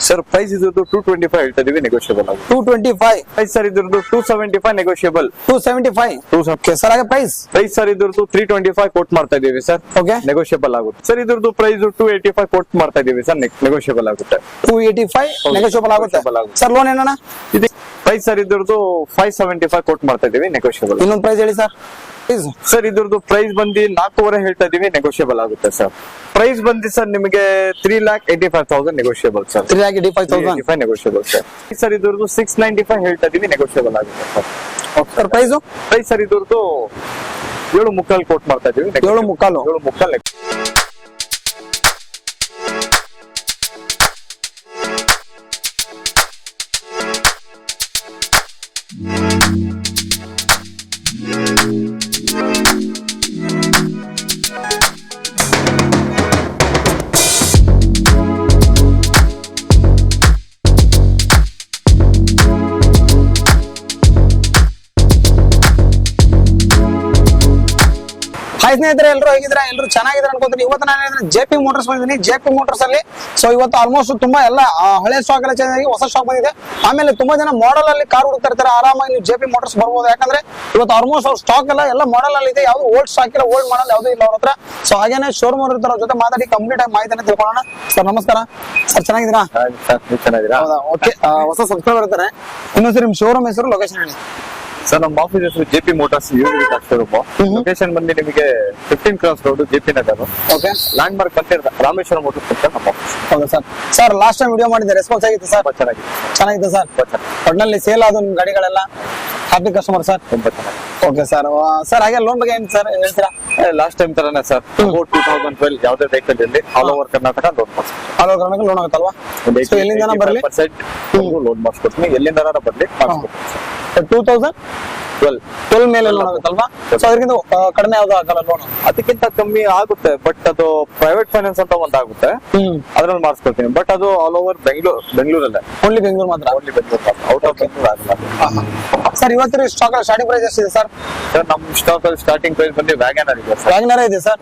Sir price ಇದ್ರದ್ದು 225 ಹೇಳ್ತಾ ಇದೀವಿ, ನೆಗೋಷಿಯಬಲ್ ಆಗುತ್ತೆ. 225. ಪ್ರೈಸ್ ಸರ್ ಇದ್ರದ್ದು 275 ನೆಗೋಷಿಯಬಲ್. 275. ಓಕೆ ಸರ್, ಹಾಗೆ ಪ್ರೈಸ್ ಸರ್ ಇದ್ರದ್ದು 325 ಕೋಟ್ ಮಾಡ್ತಾ ಇದೀವಿ ಸರ್. ಓಕೆ, ನೆಗೋಷಿಯಬಲ್ ಆಗುತ್ತೆ. ಸರ್ ಇದ್ರದ್ದು ಪ್ರೈಸ್ 285 ಕೋಟ್ ಮಾಡ್ತಾ ಇದೀವಿ ಸರ್, ನೆಗೋಷಿಯಬಲ್ ಆಗುತ್ತೆ. 285 ನೆಗೋಷಿಯಬಲ್ ಆಗುತ್ತೆ ಸರ್. ಲೋನ್ ಏನಣ್ಣ? ಪ್ರೈಸ್ ಸರ್ ಇದ್ರದ್ದು 575 ಕೋಟ್ ಮಾಡ್ತಾ ಇದೀವಿ, ನೆಗೋಷಿಯಬಲ್. ಇನ್ನೊಂದು ಪ್ರೈಸ್ ಹೇಳಿ ಸರ್. ಸರ್ ಇದ್ರದ್ದು ಪ್ರೈಸ್ ಬಂದು 4.5 ಹೇಳ್ತಾ ಇದೀವಿ, ನೆಗೋಷಿಯಬಲ್ ಆಗುತ್ತೆ ಸರ್. ಪ್ರೈಸ್ ಬಂದು ಸರ್ ನಿಮಗೆ 3,85,000 negotiable sir. 3,85,000 negotiable sir. Sir ಇದ್ರದ್ದು 695 ಹೇಳ್ತಾ ಇದೀವಿ, ನೆಗೋಷಿಯಬಲ್ ಆಗುತ್ತೆ ಸರ್. ಸರ್ ಪ್ರೈಸ್ ಸರ್ ಇದ್ರದ್ದು 7.75 ಕೋಟ್ ಮಾಡ್ತಾ ಇದೀವಿ, 7.75. ಹಾಯ್ ಸ್ನೇಹಿತರೆ, ಎಲ್ಲರೂ ಹೇಗಿದ್ರೆ ಎಲ್ಲರೂ ಚೆನ್ನಾಗಿದ್ರೆ ಅನ್ಕೋತೀನಿ. ಇವತ್ತು ನಾನು ಜೆಪಿ ಮೋಟರ್ಸ್ ಬಂದಿದ್ದೀನಿ. ಜೆಪಿ ಮೋಟರ್ಸ್ ಅಲ್ಲಿ ಸೊ ಇವತ್ತು ಆಲ್ಮೋಸ್ಟ್ ತುಂಬಾ ಎಲ್ಲ ಹಳೆ ಸ್ಟಾಕ್ ಎಲ್ಲ ಚೇಂಜ್ ಆಗಿ ಹೊಸ ಸ್ಟಾಕ್ ಬಂದಿದೆ. ಆಮೇಲೆ ತುಂಬಾ ಜನ ಮಾಡೆಲ್ ಅಲ್ಲಿ ಕಾರ್ ಹುಡುಕ್ತಾ ಇರ್ತಾರೆ. ಆರಾಮಾಗಿ ನೀವು ಜೆಪಿ ಮೋಟರ್ಸ್ ಬರ್ಬೋದು. ಯಾಕಂದ್ರೆ ಇವತ್ತು ಆಲ್ಮೋಸ್ಟ್ ಅವ್ರ ಸ್ಟಾಕ್ ಎಲ್ಲ ಮಾಡೆಲ್ ಅಲ್ಲಿ ಇದೆ. ಯಾವ್ದು ಓಲ್ಡ್ ಸ್ಟಾಕ್ ಇಲ್ಲ, ಓಲ್ಡ್ ಮಾಡೆಲ್ ಯಾವ್ದು ಇಲ್ಲ ಅವ್ರ ಹತ್ರ. ಸೊ ಹಾಗೇನೆ ಶೋರೂಮ್ ಅವ್ರ ಇರ್ತಾರೆ, ಅವ್ರ ಜೊತೆ ಮಾತಾಡಿ ಕಂಪ್ಲೀಟ್ ಆಗಿ ಮಾಹಿತಿನ ತಿಳ್ಕೊಳ್ಳೋಣ. ಸರ್ ನಮಸ್ಕಾರ ಸರ್, ಚೆನ್ನಾಗಿದ್ದೀರಾ? ಹೌದಾ, ಓಕೆ. ಹೊಸ ಸಬ್ಸ್ಕ್ರೈಬರ್ ಇರ್ತಾರೆ. ಇನ್ನೊಂದ್ಸರಿ ನಿಮ್ ಶೋರೂಮ್ ಹೆಸರು, ಲೊಕೇಶನ್ ಹೇಳಿ ಸರ್. ನಮ್ಮ ಆಫೀಸ್ ಹೆಸರು ಜೆಪಿ ಮೋಟರ್ಸ್ ಶೋರೂಮ್. ಲೊಕೇಶನ್ ಬಂದು ನಿಮಗೆ 15 cross road, JP Nagar. Okay, landmark ಬಂದಿರ ರಾಮೇಶ್ವರ ಮೋಟರ್ಸ್ ಅಂತ ನಮ್ಮ ಆಫೀಸ್. ಹೌದಾ sir? Sir last time video ಮಾಡಿದ್ದೆ, ರೆಸ್ಪಾನ್ಸ್ ಆಗಿತ್ತು ಸರ್? ಚೆನ್ನಾಗಿದೆ ಸರ್. ಒಟ್ಟಿನಲ್ಲಿ ಸೇಲ್ ಆದ ಗಾಡಿಗಳೆಲ್ಲ ಹ್ಯಾಪಿ ಕಸ್ಟಮರ್ ಸರ್. ತುಂಬಾ ಚೆನ್ನಾಗಿ. Okay sir. ಸರ್ ಹಾಗೆ ಲೋನ್ ಬಗ್ಗೆ ಏನು ಸರ್ ಹೇಳ್ತೀರಾ? ಲಾಸ್ಟ್ ಟೈಮ್ ತರನೇ ಸರ್. 2012 ಯಾವ್ದೇ ವೆಹಿಕಲ್ ಇರಲಿ ಆಲ್ ಓವರ್ ಕರ್ನಾಟಕ ಲೋನ್ ಮಾಡಿಸ್ತೀನಿ. ಆಲ್ ಓವರ್ ಕರ್ನಾಟಕ ಲೋನ್ ಆಗುತ್ತಲ್ವಾ? ಎಲ್ಲಿಂದ ಬರ್ಲಿ ಲೋನ್ ಮಾಡಿಸ್ಕೊಡ್ತೀನಿ, ಎಲ್ಲಿಂದ ಬರ್ಲಿ ಮಾಡಿಸ್ಕೊಡ್ತೀನಿ. 2012 ಮೇಲೆ ಲೋನ್ ಆಗುತ್ತಲ್ವಾ? ಸೊ ಅದಕ್ಕಿಂತ ಕಡಿಮೆ ಯಾವ್ದು ಆಗಲ್ಲ ಲೋನ್? ಅದಕ್ಕಿಂತ ಕಮ್ಮಿ ಆಗುತ್ತೆ, ಬಟ್ ಅದು ಪ್ರೈವೇಟ್ ಫೈನಾನ್ಸ್ ಅಂತ ಒಂದು ಆಗುತ್ತೆ, ಅದ್ರಲ್ಲಿ ಮಾಡಿಸ್ಕೊಡ್ತೀನಿ. ಬಟ್ ಅದು ಆಲ್ ಓವರ್ ಬೆಂಗಳೂರಲ್ಲೇ. ಓನ್ಲಿ ಬೆಂಗಳೂರು ಮಾತ್ರ? ಓನ್ಲಿ ಬೆಂಗಳೂರು ಮಾತ್ರ, ಔಟ್ ಆಫ್ ಬೆಂಗಳೂರು ಆಗಲ್ಲ. ಸರ್ ಇವತ್ತು ಸ್ಟಾಕ್ ಸ್ಟಾರ್ಟಿಂಗ್ ಪ್ರೈಸ್ ಎಷ್ಟಿದೆ ಸರ್? ಸರ್ ನಮ್ಮ ಸ್ಟಾಕ್ ಅಲ್ಲಿ ಸ್ಟಾರ್ಟಿಂಗ್ ಪ್ರೈಸ್ ಬಂದು ವ್ಯಾಗನರ್ ಇದೆ ಸರ್. ವ್ಯಾಗನರ್ ಇದೆ ಸರ್.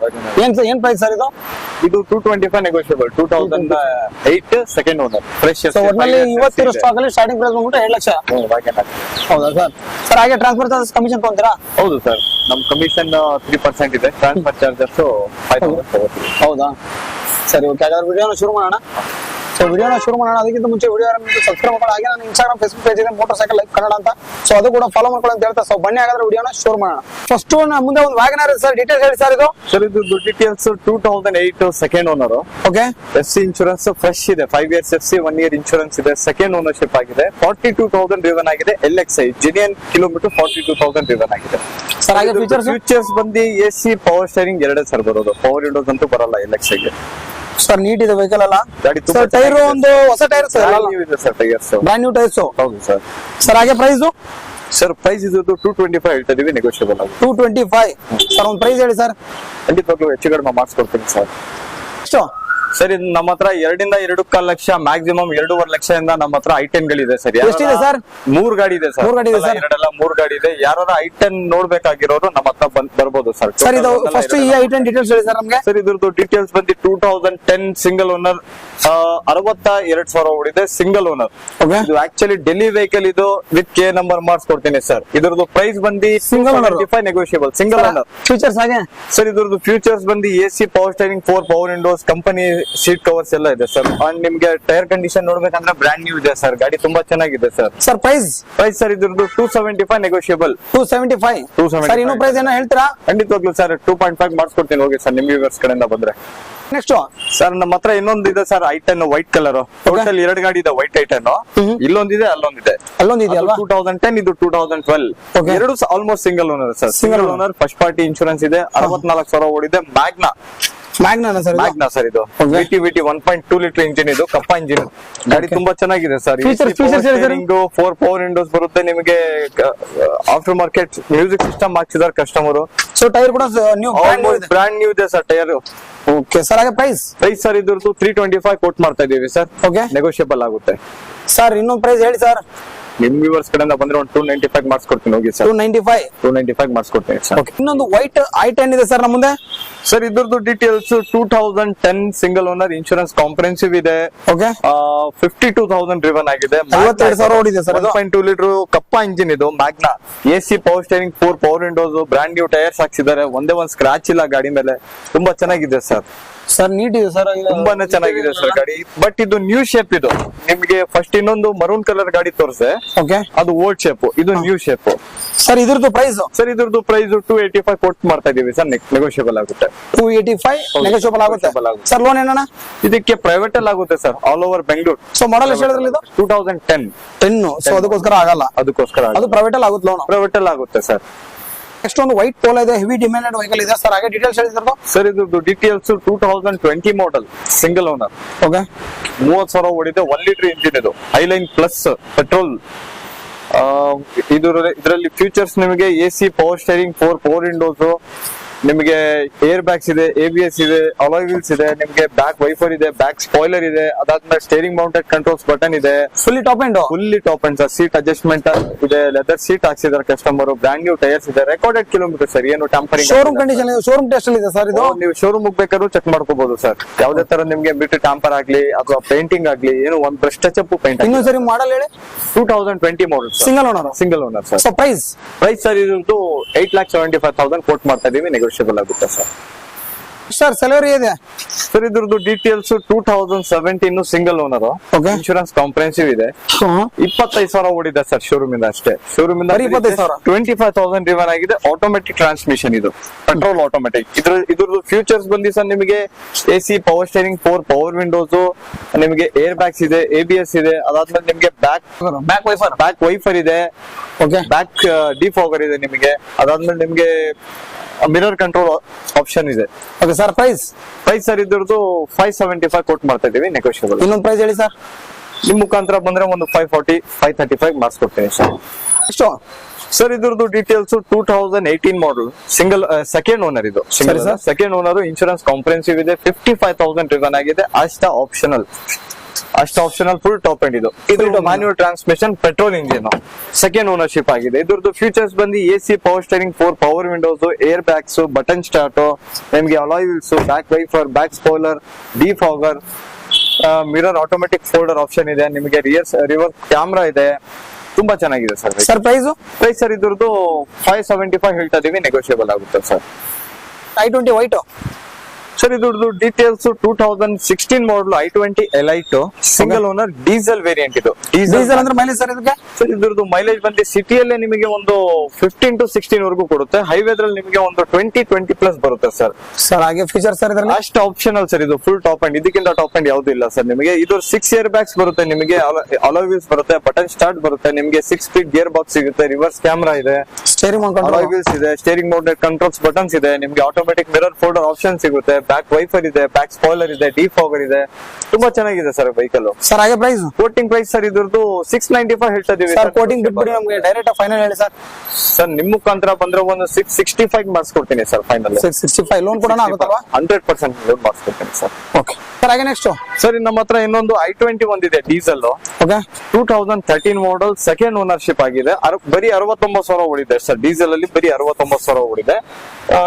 ಏನ್ ಪ್ರೈಸ್ ಸರ್ ಇದು? ಇದು 225 negotiable. 2008 second owner, fresh. So ಒಟ್ಟಿನಲ್ಲಿ ಇವತ್ತಿರೋ ಸ್ಟಾಕ್ ಅಲ್ಲಿ ಸ್ಟಾರ್ಟಿಂಗ್ ಪ್ರೈಸ್ ಬಂದ್ಬಿಟ್ಟು 7 ಲಕ್ಷ. ವ್ಯಾಗನರ್. ಹೌದಾ ಸರ್? ಸರ್ ಹಾಗೆ ಟ್ರಾನ್ಸ್ಫರ್ ಚಾರ್ಜಸ್ ಕಮಿಷನ್ ತಗೊಂತೀರಾ? ಹೌದು ಸರ್, ನಮ್ ಕಮಿಷನ್ 3% ಇದೆ. Transfer charges 5,000. ಹೌದಾ ಸರಿ, ಓಕೆ. ಹಾಗಾದ್ರೆ ವಿಡಿಯೋನ ಶುರು ಮಾಡೋಣ. ಸೊ ವಿಡಿಯೋನ ಶುರು ಮಾಡೋಣ. ಅದಕ್ಕಿಂತ ಮುಂಚೆ ವಿಡಿಯೋ ಸಬ್ಸ್ಕ್ರೈಬ್ ಮಾಡ್ಕೊಳ್ಳಿ. ಹಾಗೆ ನಾನು ಇನ್ಸ್ಟಾಗ್ರಾಮ್, ಫೇಸ್ಬುಕ್ ಪೇಜ್ ಇದೆ, ಮೋಟರ್ ಸೈಕಲ್ ಲೈಫ್ ಕನ್ನಡ ಅಂತ. ಸೊ ಅದು ಕೂಡ ಫಾಲೋ ಮಾಡ್ಕೊಳ್ಳಿ ಅಂತ ಹೇಳ್ತಾ, ಸೊ ಬನ್ನಿ ಹಾಗಾದ್ರೆ ವಿಡಿಯೋನ ಶುರು ಮಾಡೋಣ. ಫಸ್ಟ್ ಮುಂದೆ ಒಂದು ವ್ಯಾಗನರ್ ಇದೆ ಸರ್, ಡೀಟೇಲ್ಸ್ ಹೇಳಿ ಸರ್. ಇದು ಸರ್ ಇದು details 2008 second owner. Okay. FC insurance fresh ಇದೆ. 5 years FC, 1 year ಇನ್ಶೂರೆನ್ಸ್ ಇದೆ. ಸೆಕೆಂಡ್ ಓನರ್ಶಿಪ್ ಆಗಿದೆ. 42,000 ಡ್ರಿವನ್ ಆಗಿದೆ. LXI ಜೆನ್ಯೂನ್ ಕಿಲೋಮೀಟರ್ 42,000 ಡ್ರಿವನ್ ಆಗಿದೆ ಸರ್. ಹಾಗೆ ಫೀಚರ್ಸ್ ಬಂದು AC, ಪವರ್ ಸ್ಟೇರಿಂಗ್ ಎರಡೇ ಸರ್ ಬರೋದು. ಪವರ್ ವಿಂಡೋಸ್ ಅಂತೂ ಬರಲ್ಲ LXI ಗೆ. ಸರ್ ನೀಟ್ ಇದೆ ವೆಹಿಕಲ್ ಅಲ್ಲ? ಗಾಡಿ ಸರ್ ಟೈರ್ ಒಂದು ಹೊಸ ಟೈರ್ ಸರ್, ಇದೆ sir, tyres brand new tyres. ಹೌದು ಸರ್. ಸರ್ ಹಾಗೆ ಪ್ರೈಸ್ ಸರ್ ಪ್ರೈಸ್ ಇದು 225 ಹೇಳ್ತಾ ಇದೀವಿ, ನೆಗೋಷಿಯಬಲ್ ಆಗುತ್ತೆ. 225. ಸರ್ ಒಂದು ಪ್ರೈಸ್ ಹೇಳಿ ಸರ್. ಖಂಡಿತವಾಗ್ಲೂ ಹೆಚ್ಚು ಕಡಿಮೆ ಮಾಡಿಸ್ಕೊಡ್ತೀನಿ ಸರ್. ಎಷ್ಟು ಸರ್? ಇದು ನಮ್ಮ ಹತ್ರ 2.25 ಲಕ್ಷ, ಮ್ಯಾಕ್ಸಿಮಮ್ 2.5 ಲಕ್ಷದಿಂದ ನಮ್ಮ ಹತ್ರ I10 ಗಳಿದೆ ಸರ್. ಎಷ್ಟಿದೆ ಸರ್? 3 ಗಾಡಿ ಇದೆ ಸರ್. 3 ಗಾಡಿ ಇದೆ ಸರ್. 3 ಗಾಡಿ ಇದೆ. ಯಾರು I10 ನೋಡ್ಬೇಕಾಗಿರೋರು ನಮ್ಮ ಹತ್ರ ಬರ್ಬೋದು ಸರ್. ಸರ್ ಇದು ಫಸ್ಟ್ ಈ I10 ಡೀಟೇಲ್ಸ್ ಹೇಳಿ ಸರ್ ನಮಗೆ. ಸರ್ ಇದ್ರದ್ದು ಡೀಟೇಲ್ಸ್ ಬಂದು 2010 ಸಿಂಗಲ್ ಓನರ್, 62,000 ಓಡಿದೆ, ಸಿಂಗಲ್ ಓನರ್. ಇದು ಆಕ್ಚುಲಿ ಡೆಲ್ಲಿ ವೆಹಿಕಲ್. ಇದು ವಿತ್ K ನಂಬರ್ ಮಾಡಿಸ್ಕೊಡ್ತೀನಿ ಸರ್. ಇದ್ರದ್ದು ಪ್ರೈಸ್ ಬಂದು single owner, negotiable, single owner. Features ಹಾಗೆ ಸರ್ ಇದ್ರದ್ದು ಫ್ಯೂಚರ್ಸ್ ಬಂದು AC, power steering, 4 power Windows, company seat covers ಎಲ್ಲ ಇದೆ ಸರ್. ಅಂಡ್ ನಿಮ್ಗೆ ಟೈರ್ ಕಂಡೀಷನ್ ನೋಡ್ಬೇಕಂದ್ರೆ ಬ್ರಾಂಡ್ ನ್ಯೂ ಇದೆ ಸರ್. ಗಾಡಿ ತುಂಬಾ ಚೆನ್ನಾಗಿದೆ ಸರ್. ಸರ್ ಪ್ರೈಸ್ ಸರ್ ಇದ್ರದ್ದು 275 ನೆಗೋಷಿಯಬಲ್. 275. ಸರ್ ಇನ್ನೂ ಪ್ರೈಸ್ ಏನೋ ಹೇಳ್ತೀರಾ? ಖಂಡಿತವಾಗ್ಲೂ ಸರ್ 2.5 ಮಾಡಿಸ್ಕೊಡ್ತೀನಿ. ಹೋಗಿ ಸರ್, ನಿಮ್ ವ್ಯೂವರ್ಸ್ ಕಡೆಯಿಂದ ಬಂದ್ರೆ. ನೆಕ್ಸ್ಟ್ ಸರ್ ನಮ್ಮ ಹತ್ರ ಇನ್ನೊಂದು ಇದೆ sir, I10 white colour. Total 2 ಗಾಡಿ ಇದೆ, ವೈಟ್ I10. ಇಲ್ಲೊಂದಿದೆ, ಅಲ್ಲೊಂದಿದೆ. 2010, ಇದು 2012. ಎರಡು almost single owner sir. Single owner, first party insurance ಇದೆ. 64,000 ಓಡಿದೆ. Magna sir. ಇದು VT 1.2 ಲೀಟರ್ ಇಂಜಿನ್. ಇದು ಕಪ್ಪ ಇಂಜಿನ್. ಗಾಡಿ ತುಂಬಾ ಚೆನ್ನಾಗಿದೆ ಸರ್. 4 ಪವರ್ ವಿಂಡೋಸ್ ಬರುತ್ತೆ ನಿಮಗೆ. ಆಫ್ಟರ್ ಮಾರ್ಕೆಟ್ ಮ್ಯೂಸಿಕ್ ಸಿಸ್ಟಮ್ ಹಾಕ್ಸಿದಾರೆ ಕಸ್ಟಮರ್. ಸೊ ಟೈರ್ ಕೂಡ ಬ್ರಾಂಡ್ ನ್ಯೂ ಇದೆ ಸರ್ ಟೈರ್. Okay sir. ಹಾಗೆ ಪ್ರೈಸ್ ಸರ್ ಇದ್ರದ್ದು 325 ಕೋಟ್ ಮಾಡ್ತಾ ಇದೀವಿ ಸರ್. ಓಕೆ, ನೆಗೋಷಿಯಬಲ್ ಆಗುತ್ತೆ ಸರ್. ಇನ್ನೊಂದು ಪ್ರೈಸ್ ಹೇಳಿ ಸರ್. ನಿಮ್ ವ್ಯೂವರ್ಸ್ ಕಡೆಯಿಂದ ಬಂದ್ರೆ ಒಂದು 295 ಮಾಡಿಸ್ಕೊಡ್ತೀನಿ ಹೋಗಿ ಸರ್. 295. 295 ಮಾಡಿಸ್ಕೊಡ್ತೀನಿ ಸರ್. ಇನ್ನೊಂದು ವೈಟ್ i10 ಇದೆ ಸರ್ ನಮ್ಮ ಮುಂದೆ. ಸರ್ ಇದ್ರದ್ದು details 2010 single owner, insurance comprehensive ಇದೆ. ಓಕೆ. 52,000 ಡ್ರಿವನ್ ಆಗಿದೆ. 52,000 ಓಡಿದೆ ಸರ್. 1.2 ಲೀಟರ್ ಕಪ್ಪ ಇಂಜಿನ್ ಇದು, Magna, AC power steering, 4 power windows, brand new tyres ಹಾಕ್ಸಿದ್ದಾರೆ. ಒಂದೇ ಒಂದು ಸ್ಕ್ರಾಚ್ ಇಲ್ಲ ಗಾಡಿ ಮೇಲೆ. ತುಂಬಾ ಚೆನ್ನಾಗಿದೆ ಸರ್. ಸರ್ ನೀಟ್ ಇದೆ ಸರ್. ತುಂಬಾನೇ ಚೆನ್ನಾಗಿದೆ ಸರ್ ಗಾಡಿ. ಬಟ್ ಇದು ನ್ಯೂ ಶೇಪ್. ಇದು ನಿಮ್ಗೆ ಫಸ್ಟ್ ಇನ್ನೊಂದು ಮರೂನ್ ಕಲರ್ ಗಾಡಿ ತೋರಿಸೆ, ಓಕೆ, ಅದು ಓಲ್ಡ್ ಶೇಪ್, ಇದು ನ್ಯೂ ಶೇಪ್. ಸರ್ ಇದ್ರದ್ದು ಪ್ರೈಸ್? ಸರ್ ಇದ್ರದ್ದು ಪ್ರೈಸ್ 285 ಕೊಟ್ಟು ಮಾಡ್ತಾ ಇದೀವಿ ಸರ್. ನೆಗೋಷಿಯಬಲ್ ಆಗುತ್ತೆ. 285 ನೆಗೋಷಿಯಬಲ್ ಆಗುತ್ತೆ ಸರ್. ಲೋನ್ ಏನಣ್ಣ? ಇದಕ್ಕೆ ಪ್ರೈವೇಟ್ ಅಲ್ಲಿ ಆಗುತ್ತೆ sir, all over Bengaluru. So ಮಾಡಲ್ ಎಷ್ಟು ಹೇಳಿದ್ರಲ್ಲ ಇದು? 2010. ಸೊ ಅದಕ್ಕೋಸ್ಕರ ಆಗಲ್ಲ. ಅದಕ್ಕೋಸ್ಕರ ಅದು ಪ್ರೈವೇಟ್ ಅಲ್ಲಿ ಆಗುತ್ತೆ ಲೋನ್. ಪ್ರೈವೇಟ್ ಅಲ್ಲಿ ಆಗುತ್ತೆ ಸರ್. ನೆಕ್ಸ್ಟ್ ಒಂದು ವೈಟ್ ಪೋಲೋ ಇದೆ, ಹೆವಿ ಡಿಮ್ಯಾಂಡೆಡ್ ವೆಹಿಕಲ್ ಇದೆ ಸರ್. ಹಾಗೆ ಡೀಟೇಲ್ಸ್ ಹೇಳಿದ್ರು ಸರ್. ಇದ್ರದ್ದು details 2020 model, single owner. Okay. 30,000 ಓಡಿದೆ. 1 ಲೀಟರ್ ಇಂಜಿನ್ ಇದು, ಹೈಲೈನ್ ಪ್ಲಸ್ ಪೆಟ್ರೋಲ್. ಇದರಲ್ಲಿ ಫ್ಯೂಚರ್ಸ್ ನಿಮಗೆ AC power steering, 4 power windows, ನಿಮಗೆ ಏರ್ ಬ್ಯಾಗ್ಸ್ ಇದೆ, ABS ಇದೆ, ಅಲಾಯ್ ವೀಲ್ಸ್ ಇದೆ, ನಿಮಗೆ ಬ್ಯಾಕ್ ವೈಫರ್ ಇದೆ, ಬ್ಯಾಕ್ ಸ್ಪಾಯ್ಲರ್ ಇದೆ, ಅದಾದ್ಮೇಲೆ ಸ್ಟೇರಿಂಗ್ ಮೌಂಟೆಡ್ ಕಂಟ್ರೋಲ್ಸ್ ಬಟನ್ ಇದೆ. Fully top and sir. Seat adjustment ಇದೆ, ಲೆದರ್ ಸೀಟ್ ಹಾಕ್ಸಿದಾರೆ ಕಸ್ಟಮರ್, ಬ್ರಾಂಡ್ ನ್ಯೂ ಟೈರ್ಸ್ ಇದೆ, ರೆಕಾರ್ಡೆಡ್ ಕಿಲೋಮೀಟರ್ ಸರ್. ಏನು tampering, showroom condition, showroom test ಅಲ್ಲಿ ಇದೆ ಸರ್ ಇದು. ನೀವು ಶೋರೂಮ್ ಬೇಕಾದ್ರೂ ಚೆಕ್ ಮಾಡ್ಕೋಬಹುದು ಸರ್. ಯಾವ್ದೇ ತರ ನಿಮ್ಗೆ ಬಿಟ್ಟು ಟೆಂಪರ್ ಆಗ್ಲಿ ಅಥವಾ ಪೇಂಟಿಂಗ್ ಆಗ್ಲಿ, ಏನು ಒಂದ್ ಬ್ರಷ್ ಟಚ್ ಅಪ್ ಪೇಂಟ್. ಇನ್ನೊಂದ್ ಸರಿ ಮಾಡಲ್ ಹೇಳಿ. 2020 model, single owner sir. So price sir ಇದ್ರದ್ದು 8,75,000 ಕೋಟ್ ಮಾಡ್ತಾ ಇದೀವಿ. ನೆಗೋಷಿಯಬಲ್ ಆಗುತ್ತೆ ಸರ್. ಸರ್ ಸೆಲೆರಿ ಇದೆ ಸರ್. ಇದ್ರದ್ದು details 2017 single owner, insurance comprehensive ಇದೆ. 25,000 ಓಡಿದೆ ಸರ್ ಶೋರೂಮ್ ಇಂದ ಅಷ್ಟೇ. ಶೋರೂಮ್ ಇಂದ 25,000 ಡ್ರಿವನ್ ಆಗಿದೆ. ಆಟೋಮೆಟಿಕ್ ಟ್ರಾನ್ಸ್ಮಿಷನ್ ಇದು, ಪೆಟ್ರೋಲ್ ಆಟೋಮೆಟಿಕ್. ಇದ್ರದ್ದು ಫ್ಯೂಚರ್ಸ್ ಬಂದಿ ಸರ್ ನಿಮಗೆ AC power steering, 4 power windows, ನಿಮಗೆ ಏರ್ ಬ್ಯಾಗ್ಸ್ ಇದೆ, ABS ಇದೆ, ಅದಾದ್ಮೇಲೆ ನಿಮಗೆ ಬ್ಯಾಕ್ ವೈಫರ್ ಇದೆ, ಬ್ಯಾಕ್ ಡಿಫಾಗರ್ ಇದೆ ನಿಮಗೆ, ಅದಾದ್ಮೇಲೆ ನಿಮಗೆ ಮಿರರ್ ಕಂಟ್ರೋಲ್ ಆಪ್ಷನ್ ಇದೆ. Okay sir. ಪ್ರೈಸ್ ಸರ್ ಇದ್ರದ್ದು 575 ಕೋಟ್ ಮಾಡ್ತಾ ಇದೀವಿ. ನೆಗೋಷಿಯಬಲ್. ಇನ್ನೊಂದು ಪ್ರೈಸ್ ಹೇಳಿ ಸರ್. ನಿಮ್ ಮುಖಾಂತರ ಬಂದ್ರೆ ಒಂದು 540, 535 ಮಾಡಿಸ್ಕೊಡ್ತೀನಿ ಸರ್. ಎಷ್ಟು ಸರ್? ಇದ್ರದ್ದು details 2018 model, single second owner ಇದು. ಸೆಕೆಂಡ್ ಓನರ್, ಇನ್ಶೂರೆನ್ಸ್ ಕಾಂಪ್ರಿಹೆನ್ಸಿವ್ ಇದೆ. 55,000 ಡ್ರಿವನ್ ಆಗಿದೆ. ಅಷ್ಟ ಆಪ್ಷನಲ್ ಫುಲ್ ಟಾಪ್ ಎಂಡ್ ಇದು. ಇದು manual transmission, petrol engine, second ownership ಆಗಿದೆ. ಇದ್ರದ್ದು ಫ್ಯೂಚರ್ಸ್ ಬಂದು AC power steering, 4 power windows, air bags, button start, ನಿಮಗೆ alloy wheels, back wiper, back spoiler, defogger, mirror automatic folder option ಇದೆ, ನಿಮಗೆ reverse camera ಇದೆ. ತುಂಬಾ ಚೆನ್ನಾಗಿದೆ ಸರ್. ಸರ್ ಪ್ರೈಸ್ ಸರ್ ಇದ್ರದ್ದು 575 ಹೇಳ್ತಾ ಇದೀವಿ. ನೆಗೋಷಿಯಬಲ್ ಆಗುತ್ತೆ ಸರ್. i20 ವೈಟ್ ಸರ್ ಇದ್ರದ್ದು ಡೀಟೇಲ್ಸ್ 2016 ಮಾಡಲ್, i20 elite, single owner, diesel variant ಇದು. ಡೀಸೆಲ್ ಅಂದ್ರೆ ಮೈಲೇಜ್ ಸರ್ ಇದಕ್ಕೆ? ಸರ್ ಇದ್ರದ್ದು ಮೈಲೇಜ್ ಬಂದು ಸಿಟಿಯಲ್ಲೇ ನಿಮಗೆ ಒಂದು 15 to 16 ವರೆಗೂ ಕೊಡುತ್ತೆ. ಹೈವೇದ್ರಲ್ಲಿ ನಿಮಗೆ ಒಂದು 20+ ಬರುತ್ತೆ ಸರ್. ಸರ್ ಹಾಗೆ ಫೀಚರ್ ಸರ್ ಇದರಲ್ಲಿ ಅಷ್ಟು ಆಪ್ಷನಲ್ ಸರ್. ಇದು ಫುಲ್ ಟಾಪ್ ಅಂಡ್, ಇದಕ್ಕಿಂತ ಟಾಪ್ ಅಂಡ್ ಯಾವ್ದು ಇಲ್ಲ ಸರ್. ನಿಮಗೆ ಇದು 6 ಏರ್ ಬ್ಯಾಗ್ಸ್ ಬರುತ್ತೆ, ನಿಮಗೆ ಅಲಾಯ್ ವೀಲ್ಸ್ ಬರುತ್ತೆ, ಬಟನ್ ಸ್ಟಾರ್ಟ್ ಬರುತ್ತೆ, ನಿಮಗೆ 6 ಸ್ಪೀಡ್ ಗೇರ್ ಬಾಕ್ಸ್ ಸಿಗುತ್ತೆ, ರಿವರ್ಸ್ ಕ್ಯಾಮ್ರಾ ಇದೆ, ಸ್ಟೇರಿಂಗ್ ಅಲಾಯ್ ವೀಲ್ಸ್ ಇದೆ, ಸ್ಟೇರಿಂಗ್ ಮೌಂಟೆಡ್ ಕಂಟ್ರೋಲ್ಸ್ ಬಟನ್ಸ್ ಇದೆ, ನಿಮಗೆ ಆಟೋಮೆಟಿಕ್ ಮಿರರ್ ಫೋಲ್ಡರ್ ಆಪ್ಷನ್ ಸಿಗುತ್ತೆ, ಬ್ಯಾಕ್ ವೈಫರ್ ಇದೆ, ಬ್ಯಾಕ್ ಸ್ಪಾಯ್ಲರ್ ಇದೆ, ಡಿಫಾಗರ್ ಇದೆ. ತುಂಬಾ ಚೆನ್ನಾಗಿದೆ ಸರ್ ವೆಹಿಕಲ್. ಸರ್ ಹಾಗೆ ಪ್ರೈಸ್? ಕೋಟಿಂಗ್ ಪ್ರೈಸ್ ಸರ್ ಇದ್ರದ್ದು 695 ಹೇಳ್ತಾ ಇದೀವಿ ಸರ್. ಕೋಟಿಂಗ್ ಬಿಟ್ಬಿಡಿ, ನಮಗೆ ಡೈರೆಕ್ಟ್ ಫೈನಲ್ ಹೇಳಿ ಸರ್. ಸರ್ ನಿಮ್ ಮುಖಾಂತರ ಬಂದ್ರೆ ಒಂದು 665 ಮಾಡಿಸ್ಕೊಡ್ತೀನಿ ಸರ್. ಫೈನಲ್ 665 ಲೋನ್ ಕೂಡ ಆಗುತ್ತಲ್ವಾ? 100% ಲೋನ್ ಮಾಡಿಸ್ಕೊಡ್ತೀನಿ ಸರ್. Okay sir. ಹಾಗೆ ನೆಕ್ಸ್ಟ್ ಸರ್ ನಮ್ಮ ಹತ್ರ ಇನ್ನೊಂದು i20 ಒಂದಿದೆ, diesel. Okay. 2013 model, second ownership ಆಗಿದೆ. ಬರೀ 69,000 ಓಡಿದೆ ಸರ್. ಡೀಸೆಲ್ ಅಲ್ಲಿ ಬರೀ 69,000 ಓಡಿದೆ.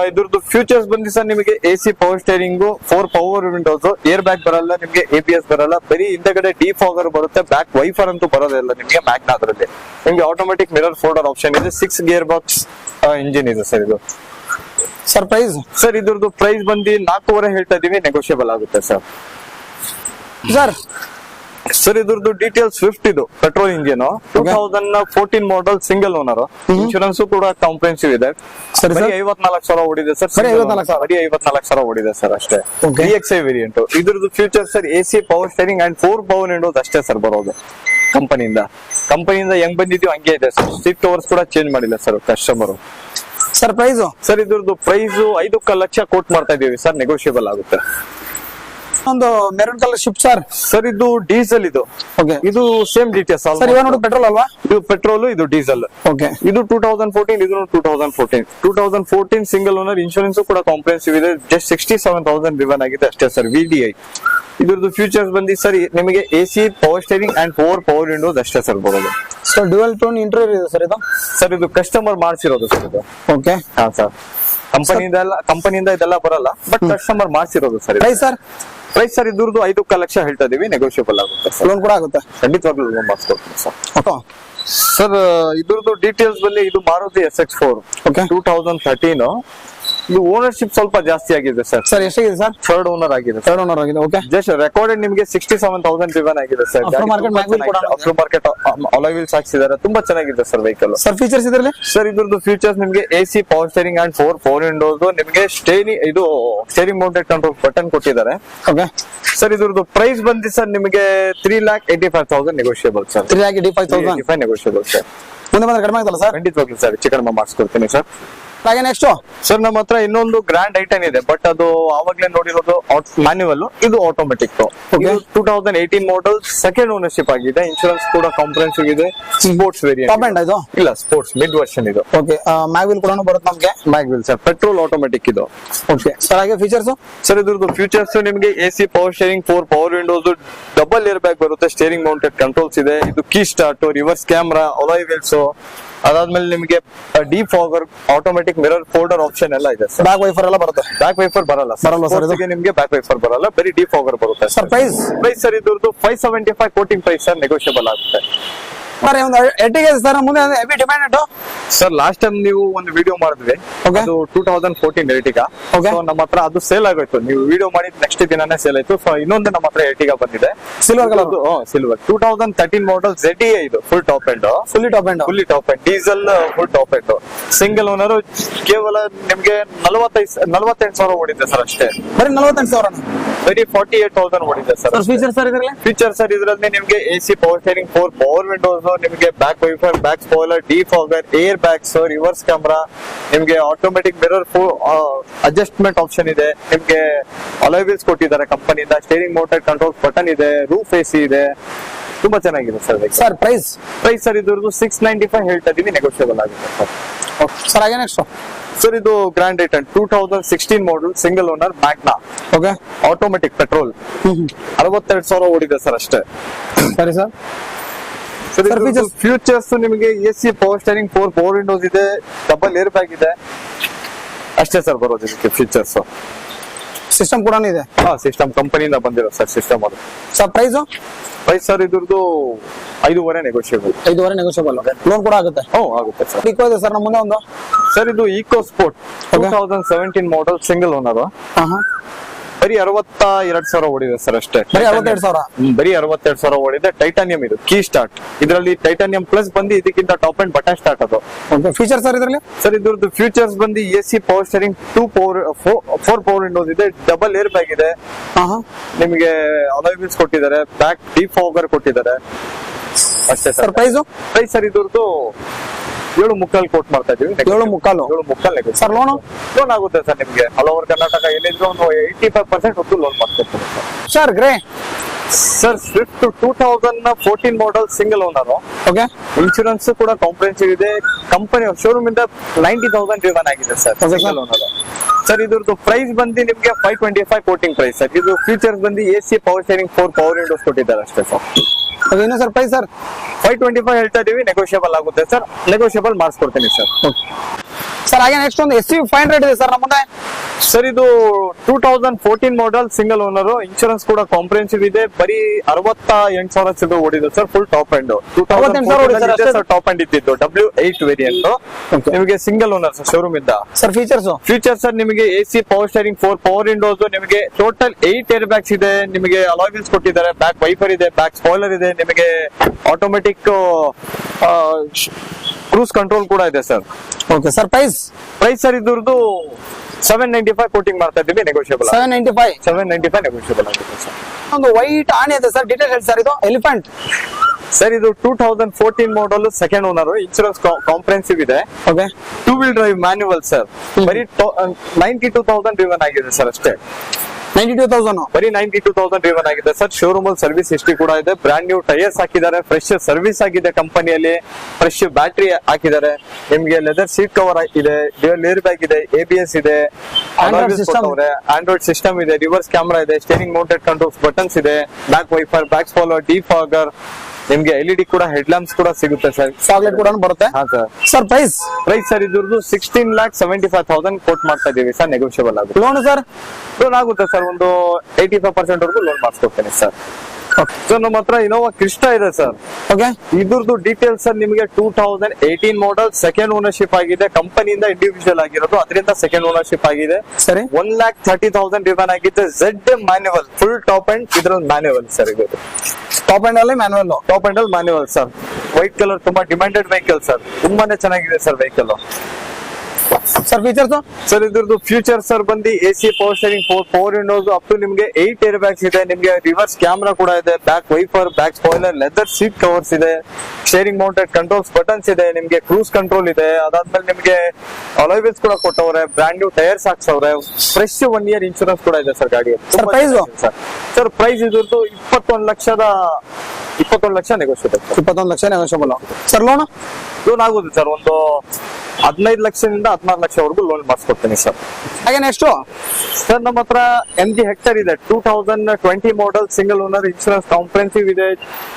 ಇದ್ರದ್ದು ಫ್ಯೂಚರ್ಸ್ ಬಂದಿ ಸರ್ ನಿಮಗೆ AC power steering, 4 power windows, air bag ಬರಲ್ಲ, ನಿಮಗೆ ABS ಬರಲ್ಲ, ಬರೀ ಹಿಂದಗಡೆ ಡಿಫಾಗರ್ ಬರುತ್ತೆ, ಬ್ಯಾಕ್ ವೈಫರ್ ಅಂತೂ ಬರೋದಿಲ್ಲ ನಿಮಗೆ ಮ್ಯಾಗ್ನಾದ್ರಲ್ಲಿ. ನಿಮಗೆ ಆಟೋಮೆಟಿಕ್ ಮಿರರ್ ಫೋಲ್ಡರ್ ಆಪ್ಷನ್ ಇದೆ, 6 ಗೇರ್ ಬಾಕ್ಸ್ ಇಂಜಿನ್ ಇದೆ ಸರ್ ಇದು. Sir price? ಸರ್ ಇದ್ರದ್ದು ಪ್ರೈಸ್ ಬಂದು 4.5 ಹೇಳ್ತಾ ಇದೀವಿ. ನೆಗೋಷಿಯಬಲ್ ಆಗುತ್ತೆ ಸರ್. ಸರ್ ಇದ್ರದ್ದು ಡೀಟೇಲ್ಸ್ ಸ್ವಿಫ್ಟ್ ಇದು, petrol engine, 2014 model, single owner, insurance ಕೂಡ ಕಾಂಪ್ರಿಹೆನ್ಸಿವ್ ಇದೆ. 54,000 ಓಡಿದೆ ಸರ್. 54,000 ಓಡಿದೆ ಸರ್ ಅಷ್ಟೇ. DXi variant. ಇದ್ರದ್ದು future sir AC power steering and 4 power windows ಅಷ್ಟೇ ಸರ್ ಬರೋದು ಕಂಪನಿಯಿಂದ ಹೆಂಗ್ ಬಂದಿದ್ಯೋ ಹಂಗೆ ಇದೆ ಸರ್. ಸೀಟ್ ಕವರ್ಸ್ ಕೂಡ ಚೇಂಜ್ ಮಾಡಿಲ್ಲ sir customer. Sir price? Sir ಇದ್ರದ್ದು ಪ್ರೈಸ್ 5 ಲಕ್ಷ ಕೋಟ್ ಮಾಡ್ತಾ ಇದೀವಿ ಸರ್. ನೆಗೋಷಿಯಬಲ್ ಆಗುತ್ತೆ. ಒಂದು maroon colour Swift sir. Sir ಇದು ಡೀಸೆಲ್ ಇದು. ಓಕೆ. ಇದು ಸೇಮ್ ಡೀಟೇಲ್ಸ್ ಸರ್. ಇವಾಗ ನೋಡಿ ಪೆಟ್ರೋಲ್ ಅಲ್ವಾ? ಇದು ಪೆಟ್ರೋಲ್, ಇದು ಡೀಸೆಲ್. ಓಕೆ. ಇದು 2014, ಇದು 2014 ಸಿಂಗಲ್ ಓನರ್, ಇನ್ಶೂರೆನ್ಸ್ ಕೂಡ ಕಾಂಪ್ರಿಹೆನ್ಸಿವ್ ಇದೆ. ಜಸ್ಟ್ 67,000 ಡ್ರಿವನ್ ಆಗಿದೆ ಅಷ್ಟೇ ಸರ್. VDI. ಇದ್ರದ್ದು ಫ್ಯೂಚರ್ಸ್ ಬಂದಿ ಸರ್ ನಿಮಗೆ AC power steering and 4 power windows ಅಷ್ಟೇ ಸರ್ ಬರೋದು. ಸೊ ಡ್ಯುಯಲ್ ಟೋನ್ ಇಂಟೀರಿಯರ್ ಇದೆ ಸರ್ ಇದು. ಸರ್ ಇದು ಕಸ್ಟಮರ್ ಮಾಡ್ಸಿರೋದು ಸರ್ ಇದು. ಓಕೆ ಹಾ ಸರ್, ಕಂಪನಿಯಿಂದ ಇದೆಲ್ಲ ಬರಲ್ಲ, ಬಟ್ ಕಸ್ಟಮರ್ ಮಾಡ್ಸಿರೋದು sir. Price sir? Price sir ಇದ್ರದ್ದು 5 ಲಕ್ಷ ಹೇಳ್ತಾ ಇದೀವಿ, ನೆಗೋಷಿಯಬಲ್ ಆಗುತ್ತೆ ಸರ್. ಲೋನ್ ಕೂಡ ಆಗುತ್ತೆ ಖಂಡಿತವಾಗ್ಲೂ ಲೋನ್ ಮಾಡಿಸ್ಕೊಡ್ತೀನಿ ಸರ್. ಓಕೆ ಸರ್ ಇದ್ರದ್ದು ಡೀಟೇಲ್ಸ್ ಬಂದು ಇದು ಮಾರುತಿ SX4 Okay. 2013. ಇದು ಓನರ್ಶಿಪ್ ಸ್ವಲ್ಪ ಜಾಸ್ತಿ ಆಗಿದೆ ಸರ್. ಸರ್ ಎಷ್ಟಾಗಿದೆ ಸರ್? ಥರ್ಡ್ ಓನರ್ ಆಗಿದೆ. ಥರ್ಡ್ ಓನರ್ ಆಗಿದೆ. ಓಕೆ ಜಸ್ಟ್ ರೆಕಾರ್ಡೆಡ್ ನಿಮಗೆ 67,000 ಡ್ರಿವನ್ ಆಗಿದೆ ಸರ್. After market Magwell ಕೂಡ ಇದೆ. ಆಫ್ಟರ್ ಮಾರ್ಕೆಟ್ ಅಲಾಯ್ ವೀಲ್ಸ್ ಹಾಕ್ಸಿದ್ದಾರೆ, ತುಂಬಾ ಚೆನ್ನಾಗಿದೆ ಸರ್ ವೆಹಿಕಲ್. ಸರ್ ಫೀಚರ್ಸ್ ಇದರಲ್ಲಿ? ಸರ್ ಇದ್ರದ್ದು ಫೀಚರ್ಸ್ ನಿಮಗೆ AC power steering and 4 Windows, ನಿಮಗೆ ಸ್ಟೇರಿಂಗ್ ಮೌಂಟೆಡ್ ಕಂಟ್ರೋಲ್ ಬಟನ್ ಕೊಟ್ಟಿದ್ದಾರೆ. ಓಕೆ ಸರ್ ಇದ್ರದ್ದು ಪ್ರೈಸ್ ಬಂದಿ ಸರ್ ನಿಮಗೆ 3,85,000 ನೆಗೋಷಿಯಬಲ್ ಸರ್. 3,85,000 negotiable sir. ಮುಂದೆ ಬಂದ್ರೆ ಕಡಿಮೆ ಆಗುತ್ತಲ್ಲ ಸರ್? ಖಂಡಿತವಾಗ್ಲೂ ಸರ್ ಚಿಕನ್ ಮಾಡಿಸ್ಕೊಡ್ತೀನಿ ಸರ್. ಹಾಗೆ ನೆಕ್ಸ್ಟ್ ಸರ್ ನಮ್ಮ ಹತ್ರ ಇನ್ನೊಂದು ಗ್ರ್ಯಾಂಡ್ ಐಟನ್ ಇದೆ, ಬಟ್ ಅದು ಆವಾಗ್ಲೇ ನೋಡಿರೋದು ಮ್ಯಾನ್ಯುವಲ್, ಇದು ಆಟೋಮೆಟಿಕ್. 2018 ಮಾಡೆಲ್, ಸೆಕೆಂಡ್ ಓನರ್ಶಿಪ್ ಆಗಿದೆ, ಇನ್ಶೂರೆನ್ಸ್ ಕೂಡ ಕಾಂಪ್ರಹೆನ್ಸಿವ್ ಇದೆ. Sports variant. ಟಾಪ್ ಎಂಡ್ ಇದು? ಇಲ್ಲ, ಸ್ಪೋರ್ಟ್ಸ್ ಮಿಡ್ ವರ್ಷನ್ ಇದು. ಓಕೆ ಮ್ಯಾಗ್ವಿಲ್ ಕೂಡ ಬರುತ್ತೆ ನಮಗೆ. ಮ್ಯಾಗ್ವಿಲ್ ಸರ್, ಪೆಟ್ರೋಲ್ ಆಟೋಮೆಟಿಕ್ ಇದು. ಓಕೆ ಸರ್ ಹಾಗೆ ಫೀಚರ್ಸ್? ಸರ್ ಇದ್ರದ್ದು ಫೀಚರ್ಸ್ ನಿಮಗೆ AC power steering, 4 power Windows, double air bag ಬರುತ್ತೆ, ಸ್ಟೇರಿಂಗ್ ಮೌಂಟೆಡ್ ಕಂಟ್ರೋಲ್ಸ್ ಇದೆ, ಇದು key start, reverse camera, alloy wheels, ಅದಾದ್ಮೇಲೆ ನಿಮಗೆ defogger, automatic mirror folder option ಎಲ್ಲ ಇದೆ ಸರ್. ಬ್ಯಾಕ್ ವೈಫರ್ ಎಲ್ಲ ಬರುತ್ತೆ? ಬ್ಯಾಕ್ ವೈಫರ್ ಬರಲ್ಲ ಸರ್ ನಿಮಗೆ, ಬ್ಯಾಕ್ ವೈಫರ್ ಬರಲ್ಲ, ಬರೀ ಡಿಫಾಗರ್ ಬರುತ್ತೆ ಸರ್. ಪ್ರೈಸ್ ಸರ್ ಇದ್ರದ್ದು 575 ಕೋಟಿಂಗ್ ಪ್ರೈಸ್ ಸರ್, ನೆಗೋಷಿಯಬಲ್ ಆಗುತ್ತೆ. ಸರ್ ಒಂದು ಎಟ್ಟಿಗೆ ಸರ್ ಮುಂದೆ heavy demand sir. Last time ನೀವು ಒಂದು ವಿಡಿಯೋ ಮಾಡಿದ್ವಿ, ಅದು 2014 ಎರ್ಟಿಗಾ. ನಮ್ಮ ಹತ್ರ ಅದು ಸೇಲ್ ಆಗೋಯ್ತು, ನೀವು ವಿಡಿಯೋ ಮಾಡಿದ ನೆಕ್ಸ್ಟ್ ದಿನಾನೇ ಸೇಲ್ ಆಯ್ತು. ಸೊ ಇನ್ನೊಂದು ನಮ್ಮ ಹತ್ರ ಎರ್ಟಿಗಾ ಬಂದಿದೆ, silver colour. Silver 2013 model ZDA, ಇದು full top end, fully top end diesel, full top end, single owner. ಕೇವಲ ನಿಮ್ಗೆ 48,000 ಓಡಿದೆ ಸರ್ ಅಷ್ಟೇ. ಬರೀ 48,000? ಬರೀ 48,000 ಓಡಿದೆ ಸರ್. ಫೀಚರ್ ಸರ್ ಇದರಲ್ಲಿ? ಫೀಚರ್ ಸರ್ ಇದರಲ್ಲಿ ನಿಮ್ಗೆ AC power steering, 4 power windows, ನಿಮಗೆ back wiper, back spoiler, defogger, air bags, reverse camera, ನಿಮ್ಗೆ ಆಟೋಮೆಟಿಕ್ ಮಿರರ್ ಅಡ್ಜಸ್ಟ್ಮೆಂಟ್ ಆಪ್ಷನ್ ಇದೆ, ನಿಮ್ಗೆ ಅಲಾಯ್ ವೀಲ್ಸ್ ಕೊಟ್ಟಿದ್ದಾರೆ ಕಂಪನಿಯಿಂದ, ಸ್ಟೇರಿಂಗ್ ಮೌಂಟೆಡ್ ಕಂಟ್ರೋಲ್ ಬಟನ್ ಇದೆ, ರೂಫ್ AC ಇದೆ, ತುಂಬಾ ಚೆನ್ನಾಗಿದೆ ಸರ್. ಸರ್ ಪ್ರೈಸ್ ಸರ್ ಇದ್ರದ್ದು 695 ಹೇಳ್ತಾ ಇದೀವಿ, ನೆಗೋಷಿಯಬಲ್ ಆಗಿದೆ ಸರ್. ಸರ್ ಹಾಗೆ ನೆಕ್ಸ್ಟ್ ಸರ್ ಇದು grand i ten 2016 model, single owner, Magna. Okay automatic petrol, 62,000 ಓಡಿದೆ ಸರ್ ಅಷ್ಟೇ. ಸರಿ ಸರ್. ಫ್ಯೂಚರ್ಸ್ ನಿಮಗೆ AC power steering, 4 power Windows ಇದೆ, ಡಬಲ್ ಏರ್ ಬ್ಯಾಗ್ ಇದೆ, ಅಷ್ಟೇ ಸರ್ ಬರೋದು ಇದಕ್ಕೆ ಫೀಚರ್ಸ್. ಸಿಸ್ಟಮ್ ಕೂಡ ಇದೆ? ಸಿಸ್ಟಮ್ ಕಂಪನಿಯಿಂದ ಬಂದಿರೋ ಸರ್ ಸಿಸ್ಟಮ್ ಅದು. ಸರ್ ಪ್ರೈಸ್ ಸರ್ ಇದ್ರದ್ದು 5.5 ನೆಗೋಷಿಯಬಲ್. 5.5 ನೆಗೋಷಿಯಬಲ್. ಲೋನ್ ಕೂಡ ಆಗುತ್ತೆ? ಆಗುತ್ತೆ ಸರ್. ಇಕೋ ಇದೆ ಸರ್ ನಮ್ಮ ಮುಂದೆ ಒಂದು. ಸರ್ ಇದು EcoSport 2017 model, single owner, ಬರೀ 62,000 ಓಡಿದೆ ಸರ್ ಅಷ್ಟೇ. ಬರೀ 62,000? ಬರೀ 62,000 ಓಡಿದೆ. ಟೈಟಾನಿಯಂ ಇದು, ಕೀ ಸ್ಟಾರ್ಟ್. ಇದರಲ್ಲಿ ಟೈಟಾನಿಯಂ ಪ್ಲಸ್ ಬಂದು ಇದಕ್ಕಿಂತ ಟಾಪ್ ಅಂಡ್ ಬಟನ್ ಸ್ಟಾರ್ಟ್ ಅದು. ಫೀಚರ್ ಸರ್ ಇದರಲ್ಲಿ? ಸರ್ ಇದ್ರದ್ದು ಫೀಚರ್ಸ್ ಬಂದು AC power steering, 4 power Windows ಇದೆ, ಡಬಲ್ ಏರ್ ಬ್ಯಾಗ್ ಇದೆ, ನಿಮಗೆ ಅಲಾಯ್ ವೀಲ್ಸ್ ಕೊಟ್ಟಿದ್ದಾರೆ, ಬ್ಯಾಕ್ ಡಿಫಾಗರ್ ಕೊಟ್ಟಿದ್ದಾರೆ, ಅಷ್ಟೇ ಸರ್. ಪ್ರೈಸ್ ಸರ್ ಇದ್ರದ್ದು 7.75 ಕೋಟ್ ಮಾಡ್ತಾ ಇದೀವಿ. 7.75 ಸರ್. ಲೋನ್ ಆಗುತ್ತೆ ಸರ್ ನಿಮ್ಗೆ. ಆಲ್ ಓವರ್ ಕರ್ನಾಟಕ ಎಲ್ಲಿದ್ರು ಒಂದು 85% ಲೋನ್ ಮಾಡ್ಕೊಡ್ತೀವಿ sir. Grey sir, Swift 2014 model, single owner. Okay insurance ಕೂಡ ಕಾಂಪ್ರಹೆನ್ಸಿವ್ ಇದೆ, ಕಂಪನಿ ಶೋರೂಮ್ ಇಂದ 90,000 ಡ್ರಿವನ್ ಆಗಿದೆ ಸರ್, ಸಿಂಗಲ್ ಓನರ್. ಸರ್ ಇದ್ರದ್ದು ಪ್ರೈಸ್ ಬಂದು ನಿಮ್ಗೆ 525 ಕೋಟಿಂಗ್ ಪ್ರೈಸ್ ಸರ್. ಇದು ಫೀಚರ್ಸ್ ಬಂದು AC power steering, 4 power windows ಕೊಟ್ಟಿದ್ದಾರೆ ಅಷ್ಟೇ ಸರ್. ಏನು ಸರ್ ಪ್ರೈಸ್ ಸರ್? 525 ಹೇಳ್ತಾ ಇದೀವಿ, ನೆಗೋಷಿಯಬಲ್ ಆಗುತ್ತೆ ಸರ್, ನೆಗೋಷಿಯಬಲ್ ಮಾಡಿಸ್ಕೊಡ್ತೀನಿ ಸರ್. ಸರ್ ಹಾಗೆ ನೆಕ್ಸ್ಟ್ ಒಂದು SUV 500 ಇದೆ ಸರ್ ನಮ್ಮ ಮುಂದೆ. ಸರ್ ಇದು 2014 ಮಾಡೆಲ್, ಸಿಂಗಲ್ ಓನರ್, ಇನ್ಶೂರೆನ್ಸ್ ಕೂಡ ಕಾಂಪ್ರಹೆನ್ಸಿವ್ ಇದೆ, ಬರೀ 68,000 ಓಡಿದೆ sir, full top end. 2014 top end ಇದ್ದಿದ್ದು W8 ವೇರಿಯಂಟ್, ನಿಮಗೆ ಸಿಂಗಲ್ ಓನರ್ ಸರ್ ಶೋರೂಮ್ ಇಂದ. ಸರ್ ಫೀಚರ್ಸ್ ಸರ್ ನಿಮಗೆ AC power steering, 4 power windows, ನಿಮಗೆ ಟೋಟಲ್ 8 ಏರ್ ಬ್ಯಾಗ್ಸ್ ಇದೆ, ನಿಮಗೆ ಅಲಾಯ್ ವೀಲ್ಸ್ ಕೊಟ್ಟಿದ್ದಾರೆ, ಬ್ಯಾಕ್ ವೈಫರ್ ಇದೆ, ಬ್ಯಾಕ್ ಸ್ಪಾಯ್ಲರ್ ಇದೆ, ನಿಮಗೆ ಆಟೋಮೆಟಿಕ್ ಕ್ರೂಸ್ ಕಂಟ್ರೋಲ್ ಕೂಡ ಇದೆ sir. Okay sir. Price sir ಇದ್ರದ್ದು 795 ಕೋಟಿಂಗ್ ಮಾಡ್ತಾ ಇದ್ದೀವಿ, ನೆಗೋಷಿಯಬಲ್. 795 ನೆಗೋಷಿಯಬಲ್ ಆಗುತ್ತೆ ಸರ್. ಒಂದು ವೈಟ್ ಆನೆ ಇದೆ ಸರ್, ಡೀಟೇಲ್ ಹೇಳಿ ಸರ್. ಇದು ಎಲಿಫೆಂಟ್ ಸರ್, ಇದು 2014 model, second owner, insurance comprehensive ಇದೆ. Okay 2 wheel drive manual sir, ಬರೀ 92,000 ಡ್ರಿವನ್ ಆಗಿದೆ ಸರ್ ಅಷ್ಟೇ. 92,000 ಬರೀ 92,000 ಡ್ರಿವನ್ ಆಗಿದೆ ಸರ್. ಶೋರೂಮ್ ಅಲ್ಲಿ ಸರ್ವಿಸ್ ಹಿಸ್ಟ್ರಿ ಕೂಡ ಇದೆ, ಬ್ರಾಂಡ್ ನ್ಯೂ ಟೈರ್ಸ್ ಹಾಕಿದ್ದಾರೆ, ಫ್ರೆಶ್ ಸರ್ವಿಸ್ ಆಗಿದೆ ಕಂಪನಿಯಲ್ಲಿ, ಫ್ರೆಶ್ ಬ್ಯಾಟರಿ ಹಾಕಿದ್ದಾರೆ, ನಿಮ್ಗೆ ಲೆದರ್ ಸೀಟ್ ಕವರ್ ಇದೆ, ಡ್ಯುಯಲ್ ಏರ್ ಬ್ಯಾಗ್ ಇದೆ, ABS ಇದೆ, ಆಂಡ್ರಾಯ್ಡ್ ಸಿಸ್ಟಮ್ ಇದೆ, ರಿವರ್ಸ್ ಕ್ಯಾಮ್ರಾ ಇದೆ, ಸ್ಟೇರಿಂಗ್ ಮೌಂಟೆಡ್ ಕಂಟ್ರೋಲ್ಸ್ ಬಟನ್ಸ್ ಇದೆ, back wiper, back spoiler, defogger, ನಿಮ್ಗೆ LED ಕೂಡ ಹೆಡ್ ಲ್ಯಾಂಪ್ಸ್ ಕೂಡ ಸಿಗುತ್ತೆ ಸರ್. ಫಾಗ್ಲೈಟ್ ಕೂಡ ಬರುತ್ತೆ. ಹಾ ಸರ್. ಸರ್ ಪ್ರೈಸ್ ಸರ್ ಇದ್ರದ್ದು 16,75,000 ಕೋಟ್ ಮಾಡ್ತಾ ಇದೀವಿ ಸರ್. ನೆಗೋಷಿಯಬಲ್ ಆಗುತ್ತೆ. ಲೋನ್ ಸರ್ ಲೋನ್ ಆಗುತ್ತೆ ಸರ್. ಒಂದು 85% ವರೆಗೂ ಲೋನ್ ಮಾಡಿಸ್ಕೊಡ್ತೇನೆ ಸರ್. ಸರ್ ನಮ್ಮ ಹತ್ರ ಇನೋವಾ ಕ್ರಿಸ್ಟಾ ಇದೆ ಸರ್. ಓಕೆ, ಇದ್ರದ್ದು ಡೀಟೇಲ್ಸ್ ಸರ್ ನಿಮಗೆ 2018 ಮಾಡೆಲ್, ಸೆಕೆಂಡ್ ಓನರ್ಶಿಪ್ ಆಗಿದೆ. ಕಂಪನಿಯಿಂದ ಇಂಡಿವಿಜುವಲ್ ಆಗಿರೋದು, ಅದರಿಂದ ಸೆಕೆಂಡ್ ಓನರ್ಶಿಪ್ ಆಗಿದೆ. ಸರಿ. 1,30,000 ರಿವನ್ ಆಗಿದೆ. Z manual, full top end ಇದ್ರಲ್ಲಿ ಮ್ಯಾನ್ಯುವಲ್ ಸರ್. ಇದು ಟಾಪ್ ಅಂಡ್ ಅಲ್ಲಿ ಮ್ಯಾನುವಲ್. ಟಾಪ್ ಅಂಡ್ ಅಲ್ಲಿ ಮ್ಯಾನ್ಯುವಲ್ ಸರ್. ವೈಟ್ ಕಲರ್, ತುಂಬಾ ಡಿಮ್ಯಾಂಡೆಡ್ ವೆಹಿಕಲ್ ಸರ್. ತುಂಬಾನೇ ಚೆನ್ನಾಗಿದೆ sir vehicle. Sir features sir ಇದ್ರದ್ದು ಫ್ಯೂಚರ್ ಸರ್ ಬಂದು AC power steering, 4 windows, up to ನಿಮ್ಗೆ 8 ಏರ್ ಬ್ಯಾಗ್ಸ್ ಇದೆ. ನಿಮ್ಗೆ ರಿವರ್ಸ್ ಕ್ಯಾಮ್ರಾ ಕೂಡ ಇದೆ, back wiper, back spoiler, leather seat covers ಇದೆ, ಸ್ಟೇರಿಂಗ್ ಮೌಂಟೆಡ್ ಕಂಟ್ರೋಲ್ಸ್ ಬಟನ್ಸ್ ಇದೆ, ನಿಮ್ಗೆ ಕ್ರೂಸ್ ಕಂಟ್ರೋಲ್ ಇದೆ. ಅದಾದ್ಮೇಲೆ ನಿಮ್ಗೆ ಅಲಾಯ್ ವೀಲ್ಸ್ ಕೂಡ ಕೊಟ್ಟವ್ರೆ, ಬ್ರ್ಯಾಂಡ್ ನ್ಯೂ ಟೈರ್ಸ್ ಹಾಕ್ಸವ್ರೆ, ಫ್ರೆಶ್ 1 ಇಯರ್ ಇನ್ಶೂರೆನ್ಸ್ ಕೂಡ ಇದೆ ಸರ್ ಗಾಡಿ. ಸರ್ ಪ್ರೈಸ್ ಸರ್ ಪ್ರೈಸ್ ಇದ್ರದ್ದು 21 lakh negotiable. 21 lakh negotiable. Sir loan ಆಗುತ್ತೆ ಸರ್. ಒಂದು 15 ಲಕ್ಷದಿಂದ 16 ಲಕ್ಷವರೆಗೂ ಲೋನ್ ಮಾಡಿಸ್ಕೊಡ್ತೀನಿ ಸರ್. ಹಾಗೆ ನೆಕ್ಸ್ಟ್ ಸರ್ ನಮ್ಮ ಹತ್ರ MG ಹೆಕ್ಟರ್ ಇದೆ. 2020 model, single owner, insurance comprehensive ಇದೆ.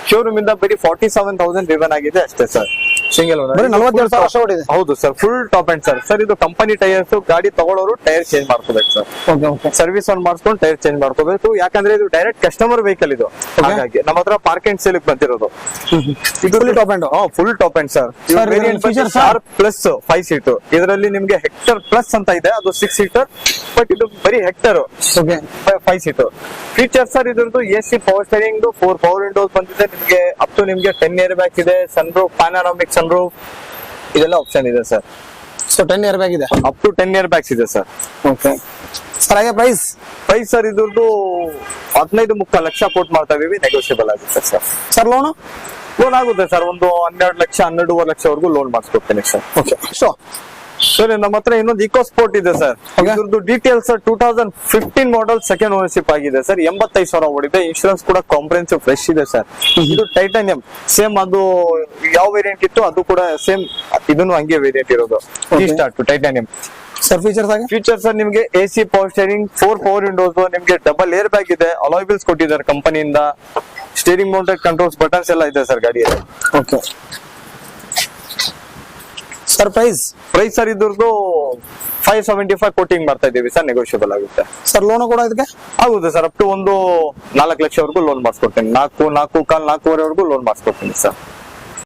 ಶೋರೂಮ್ ಇಂದ ಬರೀ 47,000 ರಿವನ್ ಆಗಿದೆ ಅಷ್ಟೇ ಸರ್. ಸಿಂಗಲ್ ಓನರ್, 42,000 ವರ್ಷ ಓಡಿದೆ. ಹೌದು sir, full top and sir. Sir ಇದು ಕಂಪನಿ ಟೈರ್ಸ್. ಗಾಡಿ ತಗೊಳ್ಳೋರು ಟೈರ್ ಚೇಂಜ್ ಮಾಡ್ಕೋಬೇಕು ಸರ್. ಸರ್ವಿಸ್ ಆನ್ ಮಾಡಿಸ್ಕೊಂಡು ಟೈರ್ ಚೇಂಜ್ ಮಾಡ್ಕೋಬೇಕು. ಯಾಕಂದ್ರೆ ಇದು ಡೈರೆಕ್ಟ್ ಕಸ್ಟಮರ್ ವೆಹಿಕಲ್ ಇದು. ಹಾಗಾಗಿ ನಮ್ಮ ಹತ್ರ ಪಾರ್ಕ್ ಅಂಡ್ ಸೇಲ್ ಬಂದಿರೋದು. Full top and. Full top and sir. Plus 5 seat. ಇದರಲ್ಲಿ ನಿಮ್ಗೆ ಹೆಕ್ಟರ್ ಪ್ಲಸ್ ಅಂತ ಇದೆ, ಅದು 6 ಸೀಟರ್. ಬಟ್ ಇದು ಬರೀ ಹೆಕ್ಟರ್ 5 ಸೀಟ್. ಫೀಚರ್ ಸರ್ ಇದ್ರದ್ದು AC power steering, 4 power Windows ಬಂದಿದೆ. ನಿಮ್ಗೆ ಅಪ್ ಟು ನಿಮ್ಗೆ 10 ಏರ್ ಬ್ಯಾಗ್ಸ್ ಇದೆ, ಸನ್ರೂಫ್, ಪ್ಯಾನರಾಮಿಕ್ ಸನ್ರೂಫ್, ಇದೆಲ್ಲ ಆಪ್ಷನ್ ಇದೆ ಸರ್. ಸೊ 10 ಇಯರ್ ಬ್ಯಾಗ್ ಇದೆ, ಅಪ್ ಟು 10 ಏರ್ ಬ್ಯಾಗ್ಸ್ ಇದೆ ಸರ್. Okay sir. ಹಾಗೆ ಪ್ರೈಸ್ ಸರ್ ಇದ್ರದ್ದು 15-30 ಲಕ್ಷ ಕೋಟ್ ಮಾಡ್ತಾ ಇದೀವಿ. ನೆಗೋಷಿಯಬಲ್ ಆಗುತ್ತೆ ಸರ್. ಸರ್ ಲೋನ್ ಆಗುತ್ತೆ ಸರ್. ಒಂದು 12 lakh 12.5 ಲಕ್ಷವರೆಗೂ loan ಮಾಡಿಸ್ಕೊಡ್ತೇನೆ sir. Okay sir ನಮ್ಮ ಹತ್ರ ಇನ್ನೊಂದು ಇಕೋ ಸ್ಪೋರ್ಟ್ ಇದೆ ಸರ್. ಇದ್ರದ್ದು ಡೀಟೇಲ್ಸ್ 2015 ಮಾಡೆಲ್, ಸೆಕೆಂಡ್ ಓನರ್ಶಿಪ್ ಆಗಿದೆ ಸರ್. 85,000 ಓಡಿದೆ. ಇನ್ಶೂರೆನ್ಸ್ ಕೂಡ ಕಾಂಪ್ರೆನ್ಸಿವ್ ಫ್ರೆಶ್ ಇದೆ ಸರ್. ಇದು ಟೈಟಾನಿಯಂ ಸೇಮ್, ಅದು ಯಾವ ವೇರಿಯಂಟ್ ಇತ್ತು ಅದು ಕೂಡ ಸೇಮ್, ಇದನ್ನು ಹಂಗೆ ವೇರಿಯಂಟ್ ಇರೋದು. Titanium sir. ಫೀಚರ್ ಸರ್ ನಿಮ್ಗೆ AC power steering, 4 power Windows, ನಿಮ್ಗೆ ಡಬಲ್ ಏರ್ ಬ್ಯಾಗ್ ಇದೆ, ಅಲಾಯ್ ವೀಲ್ಸ್ ಕೊಟ್ಟಿದ್ದಾರೆ ಕಂಪನಿಯಿಂದ, ಸ್ಟೇರಿಂಗ್ ಮೌಂಟೆಡ್ ಕಂಟ್ರೋಲ್ಸ್ ಬಟನ್ಸ್ ಎಲ್ಲ ಇದೆ ಸರ್ ಗಾಡಿಯಲ್ಲಿ. Okay sir. ಪ್ರೈಸ್ ಸರ್ ಇದ್ರದ್ದು 575 ಕೋಟಿಂಗ್ ಮಾಡ್ತಾ ಇದೀವಿ ಸರ್. ನೆಗೋಷಿಯಬಲ್ ಆಗುತ್ತೆ ಸರ್. ಲೋನ್ ಕೂಡ ಇದಕ್ಕೆ ಆಗುತ್ತೆ ಸರ್. ಅಪ್ ಟು ಒಂದು 4 ಲಕ್ಷವರೆಗೂ ಲೋನ್ ಮಾಡಿಸ್ಕೊಡ್ತೀನಿ. 4.25 ಲಕ್ಷವರೆಗೂ ಲೋನ್ ಮಾಡಿಸ್ಕೊಡ್ತೀನಿ ಸರ್.